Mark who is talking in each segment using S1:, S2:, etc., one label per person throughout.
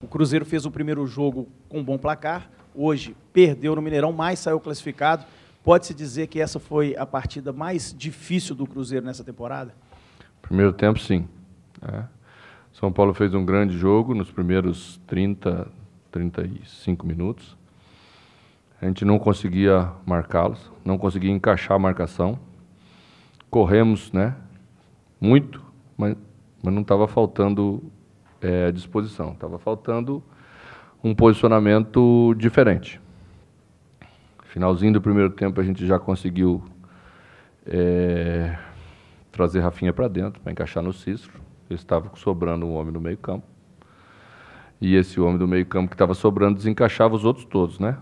S1: O Cruzeiro fez o primeiro jogo com um bom placar, hoje perdeu no Mineirão, mas saiu classificado. Pode-se dizer que essa foi a partida mais difícil do Cruzeiro nessa temporada?
S2: Primeiro tempo, sim. São Paulo fez um grande jogo nos primeiros 35 minutos. A gente não conseguia marcá-los, não conseguia encaixar a marcação. Corremos, né, muito, mas não estava faltando disposição, estava faltando um posicionamento diferente. Finalzinho do primeiro tempo a gente já conseguiu trazer Rafinha para dentro, para encaixar no Cícero. Ele estava sobrando um homem no meio campo. E esse homem do meio campo que estava sobrando desencaixava os outros todos, né?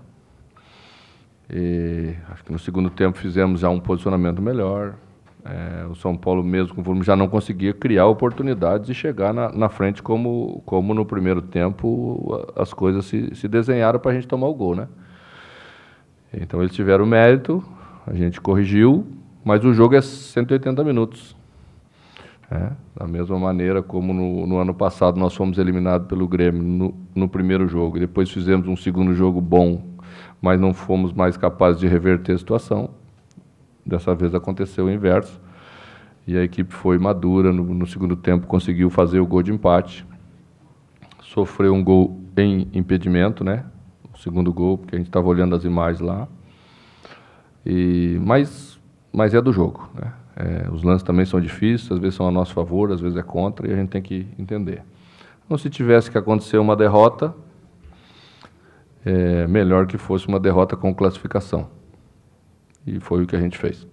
S2: E acho que no segundo tempo fizemos já um posicionamento melhor. O São Paulo mesmo com o volume já não conseguia criar oportunidades e chegar na frente como no primeiro tempo as coisas se desenharam para a gente tomar o gol, né? Então eles tiveram mérito, a gente corrigiu, mas o jogo é 180 minutos. Da mesma maneira como no ano passado nós fomos eliminados pelo Grêmio no primeiro jogo, e depois fizemos um segundo jogo bom, mas não fomos mais capazes de reverter a situação. Dessa vez aconteceu o inverso, e a equipe foi madura, no segundo tempo conseguiu fazer o gol de empate, sofreu um gol em impedimento, né? O segundo gol, porque a gente estava olhando as imagens lá, mas é do jogo, né? Os lances também são difíceis, às vezes são a nosso favor, às vezes é contra, e a gente tem que entender. Então, se tivesse que acontecer uma derrota, melhor que fosse uma derrota com classificação. E foi o que a gente fez.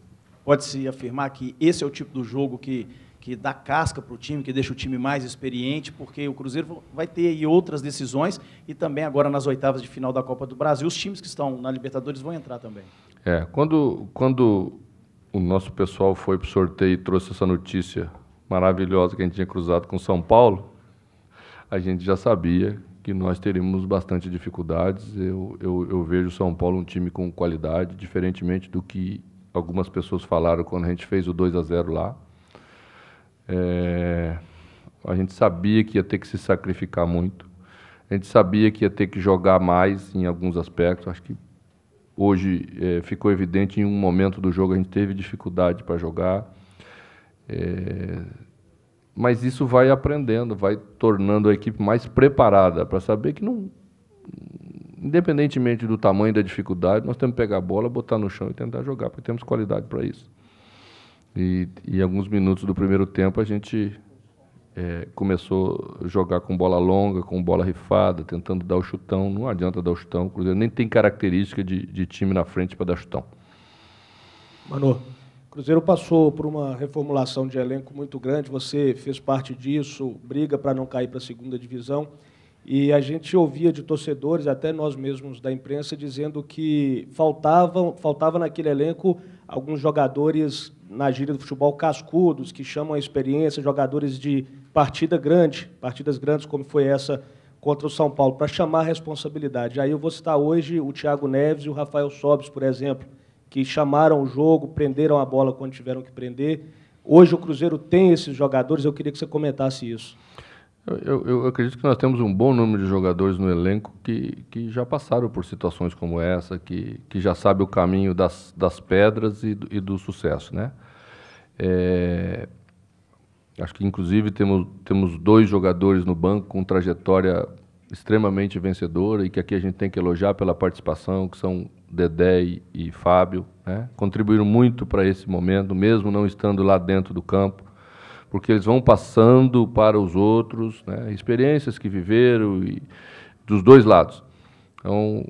S1: Pode-se afirmar que esse é o tipo do jogo que dá casca para o time, que deixa o time mais experiente, porque o Cruzeiro vai ter aí outras decisões e também agora nas oitavas de final da Copa do Brasil, os times que estão na Libertadores vão entrar também.
S2: Quando o nosso pessoal foi para o sorteio e trouxe essa notícia maravilhosa que a gente tinha cruzado com São Paulo, a gente já sabia que nós teríamos bastante dificuldades. Eu vejo o São Paulo um time com qualidade, diferentemente do que algumas pessoas falaram quando a gente fez o 2-0 lá. A gente sabia que ia ter que se sacrificar muito, a gente sabia que ia ter que jogar mais em alguns aspectos. Acho que hoje ficou evidente, em um momento do jogo a gente teve dificuldade para jogar. Mas isso vai aprendendo, vai tornando a equipe mais preparada para saber que, não, independentemente do tamanho da dificuldade, nós temos que pegar a bola, botar no chão e tentar jogar, porque temos qualidade para isso. E em alguns minutos do primeiro tempo a gente começou a jogar com bola longa, com bola rifada, tentando dar o chutão. Não adianta dar o chutão, o Cruzeiro nem tem característica de time na frente para dar chutão.
S3: Manu, o Cruzeiro passou por uma reformulação de elenco muito grande, você fez parte disso, briga para não cair para a segunda divisão, e a gente ouvia de torcedores, até nós mesmos da imprensa, dizendo que faltava naquele elenco alguns jogadores, na gíria do futebol, cascudos, que chamam a experiência, jogadores de partidas grandes, como foi essa contra o São Paulo, para chamar a responsabilidade. Aí eu vou citar hoje o Thiago Neves e o Rafael Sobis, por exemplo, que chamaram o jogo, prenderam a bola quando tiveram que prender. Hoje o Cruzeiro tem esses jogadores, eu queria que você comentasse isso.
S2: Eu acredito que nós temos um bom número de jogadores no elenco que já passaram por situações como essa, que já sabem o caminho das pedras e do sucesso, né? Acho que, inclusive, temos 2 jogadores no banco com trajetória extremamente vencedora e que aqui a gente tem que elogiar pela participação, que são Dedé e Fábio, né? Contribuíram muito para esse momento, mesmo não estando lá dentro do campo, porque eles vão passando para os outros, né? Experiências que viveram e dos 2 lados. Então,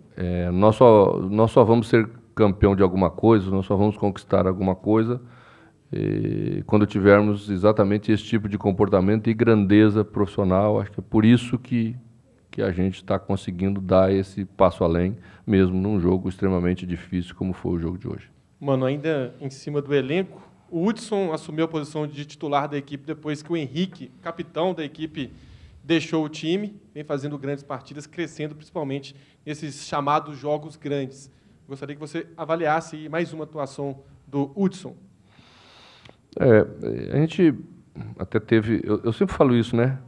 S2: nós só vamos ser campeão de alguma coisa, nós só vamos conquistar alguma coisa quando tivermos exatamente esse tipo de comportamento e grandeza profissional. Acho que é por isso que a gente está conseguindo dar esse passo além, mesmo num jogo extremamente difícil como foi o jogo de hoje.
S4: Mano, ainda em cima do elenco, o Hudson assumiu a posição de titular da equipe depois que o Henrique, capitão da equipe, deixou o time, vem fazendo grandes partidas, crescendo principalmente nesses chamados jogos grandes. Gostaria que você avaliasse mais uma atuação do Hudson.
S2: A gente até teve... Eu sempre falo isso, né?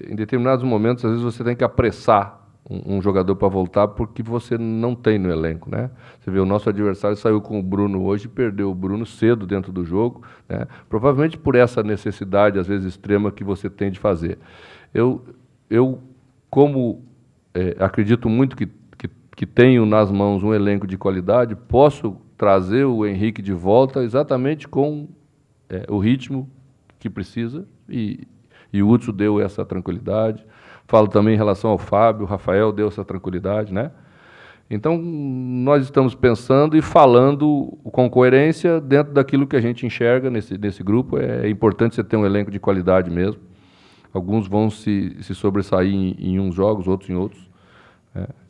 S2: Em determinados momentos, às vezes, você tem que apressar um jogador para voltar porque você não tem no elenco, né? Você vê, o nosso adversário saiu com o Bruno hoje e perdeu o Bruno cedo dentro do jogo, né? Provavelmente por essa necessidade, às vezes, extrema que você tem de fazer. Como acredito muito que tenho nas mãos um elenco de qualidade, posso trazer o Henrique de volta exatamente com o ritmo que precisa, e o Hudson deu essa tranquilidade. Falo também em relação ao Fábio, o Rafael deu essa tranquilidade, né? Então, nós estamos pensando e falando com coerência dentro daquilo que a gente enxerga nesse grupo. É importante você ter um elenco de qualidade mesmo. Alguns vão se sobressair em uns jogos, outros em outros.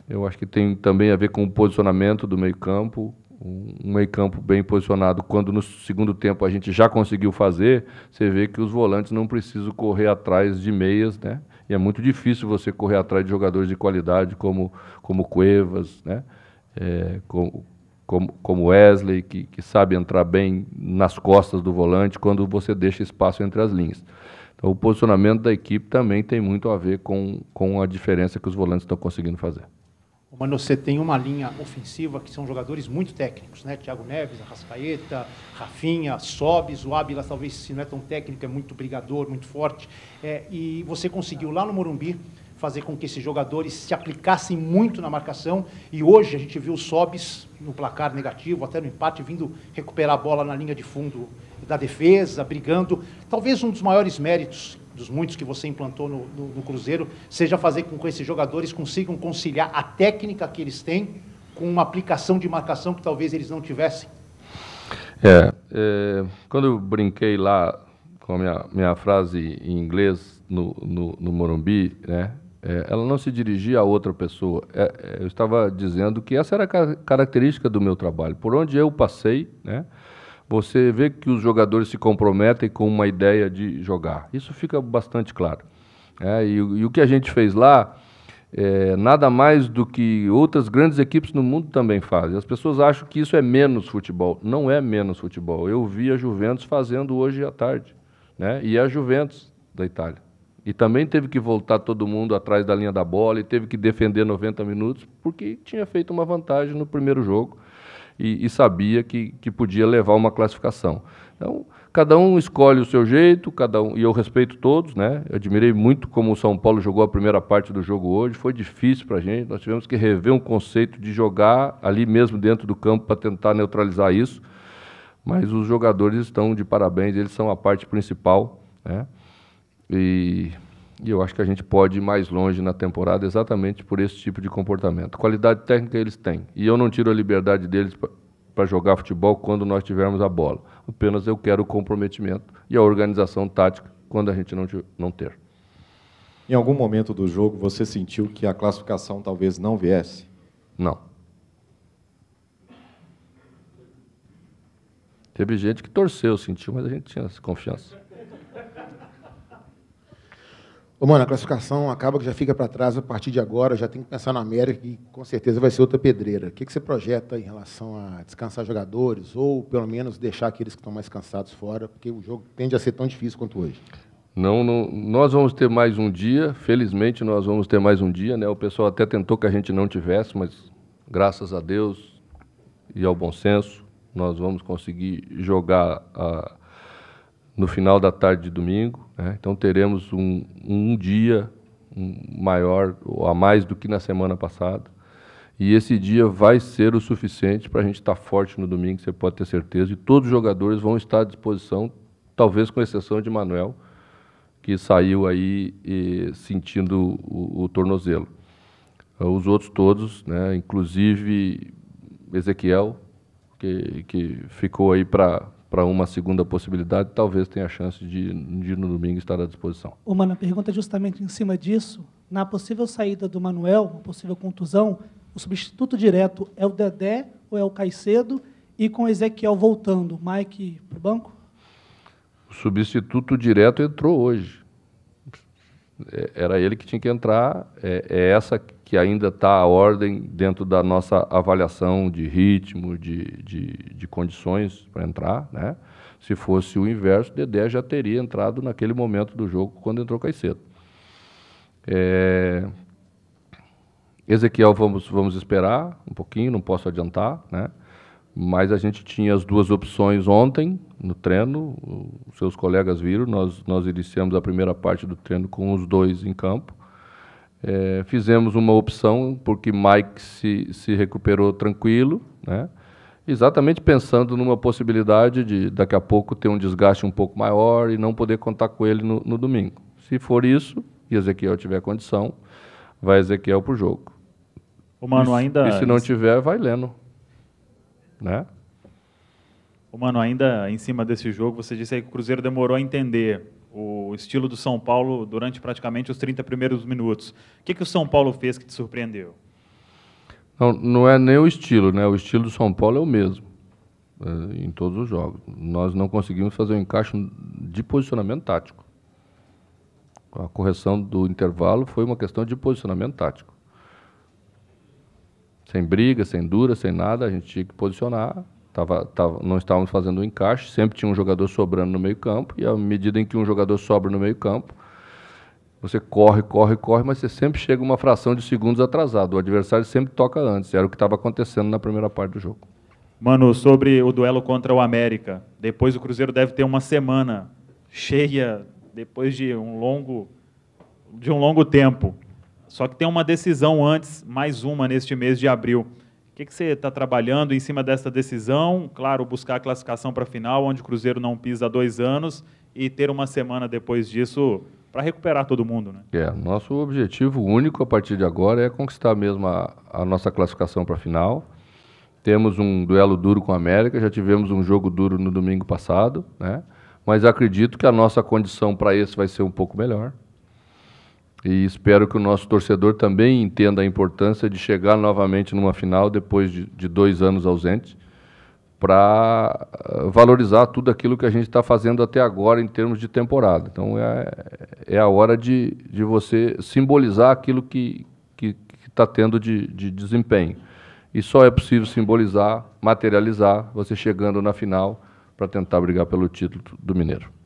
S2: Eu acho que tem também a ver com o posicionamento do meio-campo. Um meio-campo bem posicionado, quando no segundo tempo a gente já conseguiu fazer, você vê que os volantes não precisam correr atrás de meias, né? E é muito difícil você correr atrás de jogadores de qualidade como Cuevas, né? Como Wesley, que sabe entrar bem nas costas do volante quando você deixa espaço entre as linhas. Então, o posicionamento da equipe também tem muito a ver com a diferença que os volantes estão conseguindo fazer.
S5: Mano, você tem uma linha ofensiva que são jogadores muito técnicos, né? Thiago Neves, Arrascaeta, Rafinha, Sobis, o Ábila, talvez, se não é tão técnico, é muito brigador, muito forte. E você conseguiu lá no Morumbi fazer com que esses jogadores se aplicassem muito na marcação, e hoje a gente viu o Sobis no placar negativo, até no empate, vindo recuperar a bola na linha de fundo da defesa, brigando. Talvez um dos maiores méritos dos muitos que você implantou no Cruzeiro, seja fazer com que esses jogadores consigam conciliar a técnica que eles têm com uma aplicação de marcação que talvez eles não tivessem?
S2: Quando eu brinquei lá com a minha frase em inglês no Morumbi, né, ela não se dirigia a outra pessoa. Eu estava dizendo que essa era a característica do meu trabalho. Por onde eu passei, né, você vê que os jogadores se comprometem com uma ideia de jogar. Isso fica bastante claro. E o que a gente fez lá nada mais do que outras grandes equipes no mundo também fazem. As pessoas acham que isso é menos futebol. Não é menos futebol. Eu vi a Juventus fazendo hoje à tarde, né? E a Juventus da Itália. E também teve que voltar todo mundo atrás da linha da bola e teve que defender 90 minutos porque tinha feito uma vantagem no primeiro jogo. E sabia que podia levar uma classificação. Então, cada um escolhe o seu jeito, e eu respeito todos, né? Eu admirei muito como o São Paulo jogou a primeira parte do jogo hoje, foi difícil para a gente, nós tivemos que rever um conceito de jogar ali mesmo dentro do campo para tentar neutralizar isso, mas os jogadores estão de parabéns, eles são a parte principal, né? E eu acho que a gente pode ir mais longe na temporada exatamente por esse tipo de comportamento. Qualidade técnica eles têm. E eu não tiro a liberdade deles para jogar futebol quando nós tivermos a bola. Apenas eu quero o comprometimento e a organização tática quando a gente não ter.
S6: Em algum momento do jogo você sentiu que a classificação talvez não viesse?
S2: Não. Teve gente que torceu, sentiu, mas a gente tinha essa confiança.
S7: Mano, a classificação acaba que já fica para trás a partir de agora, já tem que pensar na América e com certeza vai ser outra pedreira. O que você projeta em relação a descansar jogadores ou pelo menos deixar aqueles que estão mais cansados fora, porque o jogo tende a ser tão difícil quanto hoje?
S2: Não, nós vamos ter mais um dia, felizmente nós vamos ter mais um dia, né? O pessoal até tentou que a gente não tivesse, mas graças a Deus e ao bom senso, nós vamos conseguir jogar no final da tarde de domingo, né? Então teremos um dia maior ou a mais do que na semana passada. E esse dia vai ser o suficiente para a gente estar forte no domingo, você pode ter certeza. E todos os jogadores vão estar à disposição, talvez com exceção de Manuel, que saiu aí sentindo o tornozelo. Os outros todos, né, inclusive Ezequiel, que ficou aí para uma segunda possibilidade, talvez tenha a chance de no domingo estar à disposição.
S8: Mano, a pergunta é justamente em cima disso. Na possível saída do Manuel, uma possível contusão, o substituto direto é o Dedé ou é o Caicedo? E com o Ezequiel voltando, Mike para o banco?
S2: O substituto direto entrou hoje. Era ele que tinha que entrar. É essa que ainda está a ordem dentro da nossa avaliação de ritmo, de condições para entrar, né? Se fosse o inverso, Dedé já teria entrado naquele momento do jogo quando entrou Caicedo. Ezequiel, vamos esperar um pouquinho, não posso adiantar, né? Mas a gente tinha as duas opções ontem no treino, os seus colegas viram, nós iniciamos a primeira parte do treino com os dois em campo. Fizemos uma opção porque Mike se recuperou tranquilo, né? Exatamente pensando numa possibilidade de daqui a pouco ter um desgaste um pouco maior e não poder contar com ele no domingo. Se for isso, e Ezequiel tiver condição, vai Ezequiel para o jogo.
S9: Mano,
S2: e se não tiver, vai Leno. Né?
S9: Mano, ainda em cima desse jogo, você disse aí que o Cruzeiro demorou a entender o estilo do São Paulo durante praticamente os 30 primeiros minutos. O que o São Paulo fez que te surpreendeu?
S2: Não é nem o estilo, né? O estilo do São Paulo é o mesmo em todos os jogos. Nós não conseguimos fazer um encaixe de posicionamento tático. A correção do intervalo foi uma questão de posicionamento tático. Sem briga, sem dura, sem nada, a gente tinha que posicionar. Não estávamos fazendo o encaixe, sempre tinha um jogador sobrando no meio campo, e à medida em que um jogador sobra no meio campo, você corre, mas você sempre chega uma fração de segundos atrasado. O adversário sempre toca antes, era o que estava acontecendo na primeira parte do jogo.
S9: Mano, sobre o duelo contra o América, depois o Cruzeiro deve ter uma semana cheia, depois de um longo tempo. Só que tem uma decisão antes, mais uma neste mês de abril. O que você está trabalhando em cima dessa decisão? Claro, buscar a classificação para a final, onde o Cruzeiro não pisa há 2 anos, e ter uma semana depois disso para recuperar todo mundo, né?
S2: Nosso objetivo único a partir de agora é conquistar mesmo a nossa classificação para a final. Temos um duelo duro com a América, já tivemos um jogo duro no domingo passado, né? Mas acredito que a nossa condição para esse vai ser um pouco melhor. E espero que o nosso torcedor também entenda a importância de chegar novamente numa final depois de 2 anos ausentes, para valorizar tudo aquilo que a gente está fazendo até agora em termos de temporada. Então é a hora de você simbolizar aquilo que está tendo de desempenho. E só é possível simbolizar, materializar, você chegando na final para tentar brigar pelo título do Mineiro.